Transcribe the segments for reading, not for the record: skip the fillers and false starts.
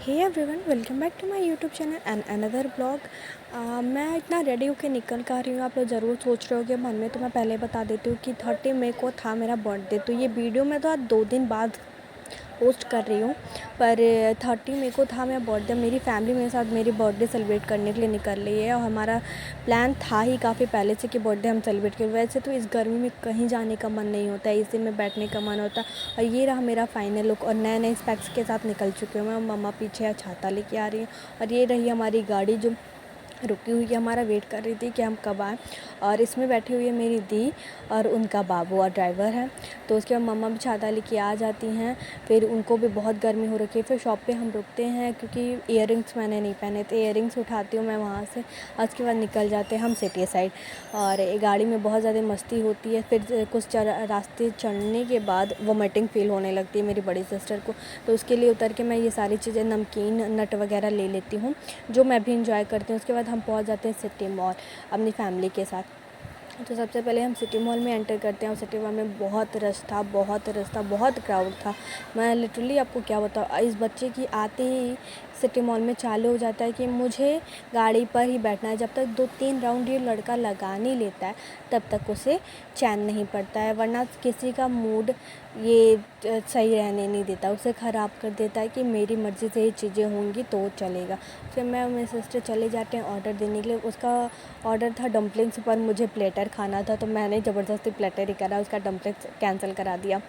Hey everyone, welcome back to my YouTube channel and another blog. मैं इतना ready होकर निकल कर रही हूँ। आप लोग ज़रूर सोच रहे होगे मन में। तो मैं पहले बता देती हूँ कि 30 मई को था मेरा बर्थडे। तो ये वीडियो मैं तो आज 2 दिन बाद पोस्ट कर रही हूँ, पर 30 मई को था मेरा बर्थडे। मेरी फैमिली मेरे साथ मेरी बर्थडे सेलिब्रेट करने के लिए निकल रही है और हमारा प्लान था ही काफ़ी पहले से कि बर्थडे हम सेलिब्रेट करें। वैसे तो इस गर्मी में कहीं जाने का मन नहीं होता है, इसी में बैठने का मन होता है। और ये रहा मेरा फाइनल लुक और नए नए स्पेक्स के साथ निकल चुकी हूँ मैं। मम्मा पीछे छाता लेके आ रही है और ये रही हमारी गाड़ी जो रुकी हुई है, हमारा वेट कर रही थी कि हम कब आएँ। और इसमें बैठी हुई है मेरी दी और उनका बाबू और ड्राइवर है। तो उसके बाद मम्मा भी छाता लेके आ जाती हैं। फिर उनको भी बहुत गर्मी हो रखी है। फिर शॉप पे हम रुकते हैं क्योंकि इयररिंग्स मैंने नहीं पहने थे। इयररिंग्स उठाती हूँ मैं वहाँ से। उसके बाद निकल जाते हैं हम सिटी साइड और गाड़ी में बहुत ज़्यादा मस्ती होती है। फिर कुछ रास्ते चढ़ने के बाद वोमिटिंग फ़ील होने लगती है मेरी बड़ी सिस्टर को। तो उसके लिए उतर के मैं ये सारी चीज़ें नमकीन नट वगैरह ले लेती हूँ, जो मैं भी इंजॉय करती हूँ। उसके बाद हम पहुँच जाते हैं सिटी मॉल अपनी फैमिली के साथ। तो सबसे पहले हम सिटी मॉल में एंटर करते हैं और सिटी मॉल में बहुत रश था, बहुत क्राउड था। मैं लिटरली आपको क्या बताऊँ, इस बच्चे की आते ही सिटी मॉल में चालू हो जाता है कि मुझे गाड़ी पर ही बैठना है। जब तक 2-3 राउंड ये लड़का लगा नहीं लेता है तब तक उसे चैन नहीं पड़ता है, वरना किसी का मूड ये सही रहने नहीं देता, उसे ख़राब कर देता है कि मेरी मर्ज़ी से ही चीज़ें होंगी तो चलेगा। फिर मैं और मेरी सिस्टर चले जाते हैं ऑर्डर देने के लिए। उसका ऑर्डर था डम्पलिंग्स, पर मुझे प्लेटर खाना था तो मैंने ज़बरदस्ती प्लेटर ही करा, उसका डम्पलिंग्स कैंसिल करा दिया।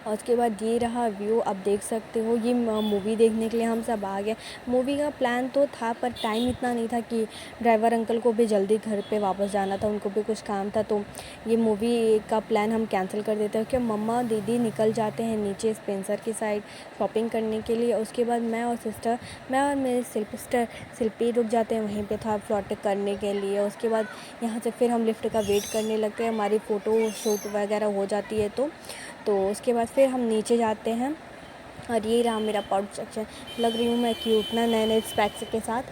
और उसके बाद ये रहा व्यू, आप देख सकते हो। ये मूवी देखने के लिए हम सब आ गए। मूवी का प्लान तो था पर टाइम इतना नहीं था कि ड्राइवर अंकल को भी जल्दी घर पे वापस जाना था, उनको भी कुछ काम था। तो ये मूवी का प्लान हम कैंसिल कर देते हैं क्योंकि मम्मा दीदी निकल जाते हैं नीचे स्पेंसर की साइड शॉपिंग करने के लिए। उसके बाद मैं और मेरी सिस्टर शिल्पी रुक जाते हैं वहीं पे था फ्लॉट करने के लिए। उसके बाद यहाँ से फिर हम लिफ्ट का वेट करने लगते हैं, हमारी फ़ोटो शूट वगैरह हो जाती है। तो उसके बाद फिर हम नीचे जाते हैं और ये रहा मेरा पाउच सेक्शन। लग रही हूँ मैं क्यूट ना नए नए स्पेक्स के साथ,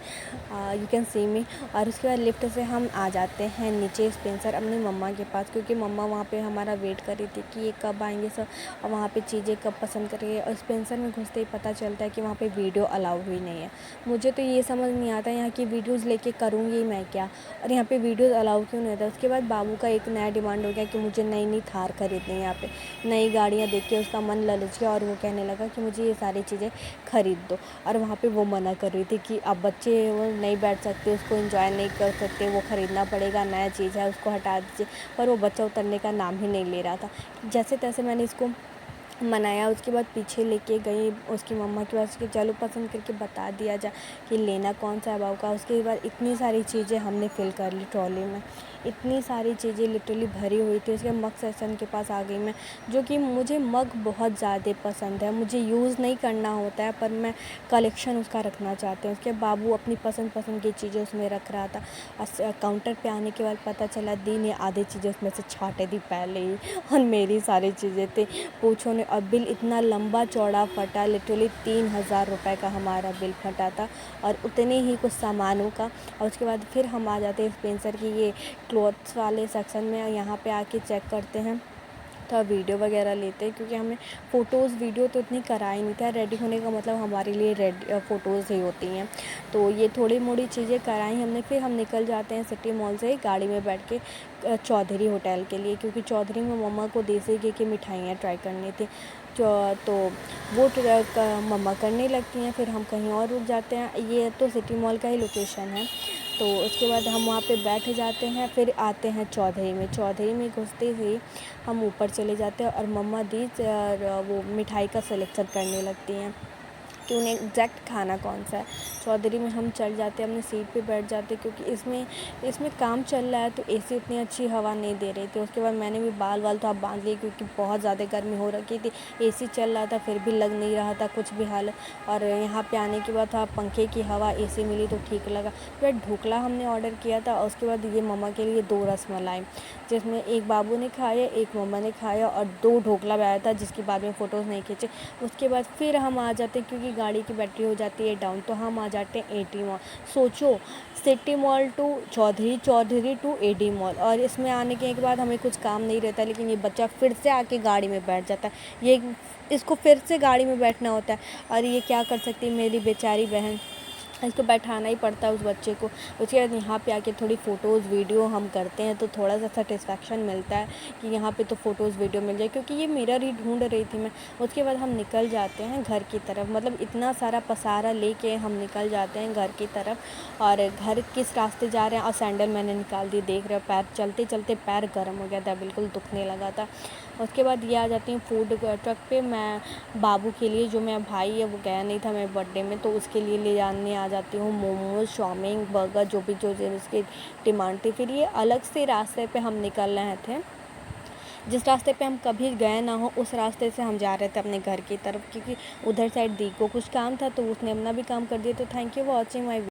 यू कैन सी मी। और उसके बाद लिफ्ट से हम आ जाते हैं नीचे स्पेंसर अपनी मम्मा के पास, क्योंकि मम्मा वहाँ पे हमारा वेट कर रही थी कि ये कब आएंगे सर और वहाँ पे चीज़ें कब पसंद करेंगे। और स्पेंसर में घुसते ही पता चलता है कि वहाँ पे वीडियो अलाउ हुई नहीं है। मुझे तो ये समझ नहीं आता यहाँ की वीडियोज़ लेके करूँगी मैं क्या, और यहाँ पर वीडियोज़ अलाउ क्यों नहीं होता। उसके बाद बाबू का एक नया डिमांड हो गया कि मुझे नई नई थार खरीदनी है। यहाँ पर नई गाड़ियाँ देख के उसका मन ललच गया और वो कहने लगा कि मुझे ये सारी चीज़ें ख़रीद दो। और वहाँ पे वो मना कर रही थी कि अब बच्चे वो नहीं बैठ सकते, उसको एंजॉय नहीं कर सकते, वो ख़रीदना पड़ेगा, नया चीज़ है उसको हटा दीजिए। पर वो बच्चा उतरने का नाम ही नहीं ले रहा था। जैसे तैसे मैंने इसको मनाया। उसके बाद पीछे लेके गई उसकी मम्मा के पास कि चलो पसंद करके बता दिया जाए कि लेना कौन सा है बाबू का। उसके बाद इतनी सारी चीज़ें हमने फिल कर ली ट्रॉली में, इतनी सारी चीज़ें लिटरली भरी हुई थी। उसके मग सेक्शन के पास आ गई मैं, जो कि मुझे मग बहुत ज़्यादा पसंद है। मुझे यूज़ नहीं करना होता है पर मैं कलेक्शन उसका रखना चाहती हूँ। उसके बाबू अपनी पसंद की चीज़ें उसमें रख रहा था। काउंटर पे आने के बाद पता चला दी ने आधी चीज़ें उसमें से छाटे दी पहले ही, और मेरी सारी चीज़ें थी पूछो ने। और बिल इतना लंबा चौड़ा फटा, लिटरली 3000 रुपये का हमारा बिल फटा था और उतने ही कुछ सामानों का। और उसके बाद फिर हम आ जाते हैं स्पेंसर की ये क्लॉथ्स वाले सेक्शन में, और यहाँ पे आके चेक करते हैं तो वीडियो वगैरह लेते हैं, क्योंकि हमें फ़ोटोज़ वीडियो तो इतनी कराई नहीं था। रेडी होने का मतलब हमारे लिए फ़ोटोज़ ही होती हैं। तो ये थोड़ी मोड़ी चीज़ें कराई हमने। फिर हम निकल जाते हैं सिटी मॉल से गाड़ी में बैठ के चौधरी होटल के लिए, क्योंकि चौधरी में मम्मा को देसी घी की मिठाइयाँ ट्राई करनी थी। तो वो मम्मा करने लगती हैं, फिर हम कहीं और रुक जाते हैं। ये तो सिटी मॉल का ही लोकेशन है। तो उसके बाद हम वहाँ पे बैठ जाते हैं। फिर आते हैं चौधरी में घुसते ही हम ऊपर चले जाते हैं और मम्मा दी वो मिठाई का सिलेक्शन करने लगती हैं कि उन्हें एग्जैक्ट खाना कौन सा है। चौधरी में हम चढ़ जाते हैं, अपनी सीट पे बैठ जाते हैं, क्योंकि इसमें काम चल रहा है तो एसी उतनी अच्छी हवा नहीं दे रही थी। उसके बाद मैंने भी बाल तो आप बांध लिए, क्योंकि बहुत ज़्यादा गर्मी हो रखी थी। एसी चल रहा था फिर भी लग नहीं रहा था कुछ भी हाल। और यहाँ पे आने के बाद था पंखे की हवा, एसी मिली तो ठीक लगा। फिर ढोकला हमने ऑर्डर किया था। और उसके बाद ये मम्मा के लिए 2 रसमलाई, जिसमें एक बाबू ने खाया, एक मम्मा ने खाया, और 2 ढोकला बनाया था जिसके बाद में फ़ोटोज़ नहीं खींचे। उसके बाद फिर हम आ जाते हैं, क्योंकि गाड़ी की बैटरी हो जाती है डाउन, तो हम आ जाते हैं एटी मॉल। सोचो, city mall to Chaudhary, Chaudhary to A D mall, और इसमें आने के बाद हमें कुछ काम नहीं रहता, लेकिन ये बच्चा फिर से आके गाड़ी में बैठ जाता है। ये इसको फिर से गाड़ी में बैठना होता है, और ये क्या कर सकती है मेरी बेचारी बहन, इसको बैठाना ही पड़ता है उस बच्चे को। उसके बाद यहाँ पे आके थोड़ी फ़ोटोज़ वीडियो हम करते हैं, तो थोड़ा सा सेटिस्फेक्शन मिलता है कि यहाँ पे तो फ़ोटोज़ वीडियो मिल जाए, क्योंकि ये मिरर ही ढूंढ रही थी मैं। उसके बाद हम निकल जाते हैं घर की तरफ, मतलब इतना सारा पसारा लेके हम निकल जाते हैं घर की तरफ। और घर किस रास्ते जा रहे हैं, और सैंडल मैंने निकाल दी, देख रहे हो पैर चलते चलते पैर गर्म हो गया था, बिल्कुल दुखने लगा था। उसके बाद ये आ जाती हूँ फूड ट्रक पे। मैं बाबू के लिए, जो मेरा भाई है वो गया नहीं था मेरे बर्थडे में, तो उसके लिए ले जाने आ जाती हूँ मोमोज़, चाउमीन, बर्गर, जो भी जो जिसकी डिमांड थी। फिर ये अलग से रास्ते पे हम निकल रहे थे, जिस रास्ते पे हम कभी गए ना हो उस रास्ते से हम जा रहे थे अपने घर की तरफ, क्योंकि उधर साइड दी को कुछ काम था, तो उसने अपना भी काम कर दिया। तो thank you for watching my